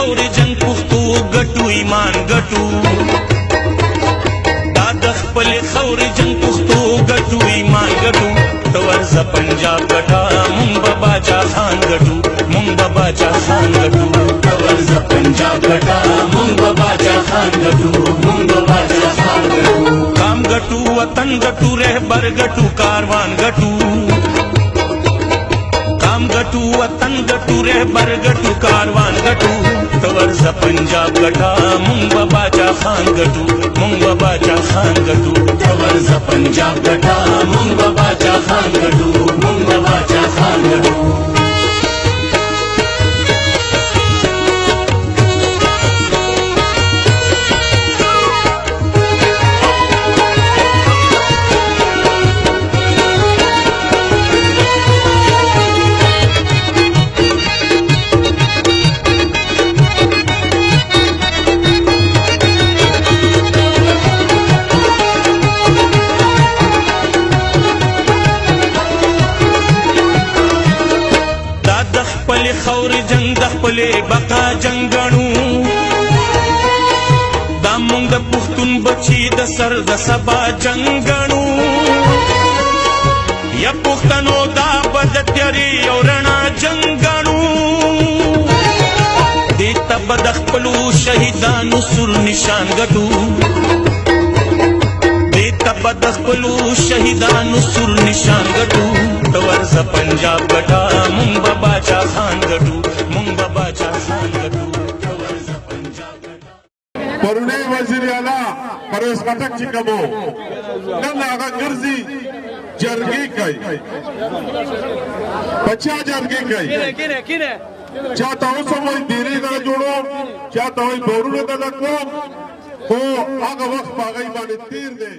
خورې جنگ پښتو ګټو ایمان ګټو دا د خپلې خورې جنگ پښتو ګټو ایمان ګټو ته ورځه پنجاب ګټه مونږ به باچا خان ګټو مونږ به باچا خان ګټو ته ورځه پنجاب ګټه مونږ به باچا خان ګټو مونږ به باچا خان ګټو کام ګټو وطن ګټو رهبر ګټو کاروان ګټو کام ګټو وطن ګټو رهبر ګټو کاروان ګټو ته ورځه پنجاب ګټه مونږ به باچا خان ګټو مونږ به باچا خان ګټو ته ورځه پنجاب ګټه مونږ به باچا خان ګټو مونږ به باچا خان ګټو خپل خور جنگ د خپل بقا جنگ غنو دا مونږ د پښتون بچی د سر د سبا جنگ غنو یا پښتنو دا بد تیری او رڼا جنگ غنو دې ته بد خپل شهیدانو سر نشان غټو دې ته بد خپل شهیدانو سر نشان غټو ته ورځه پنجاب ګټه مونږ به باچا خان ګټو مونږ به باچا خان ګټو ته ورځه پنجاب ګټه پرونی وزیر اعلی پرویز خټک چې کومو نن هغه ګرځي جرګې کوي بچا جرګې کوي چاته اوس وایي ډیرې نه جوړو چاته وایي بورونه نه کوم خو هغه وخت په هغې باندې تیر دی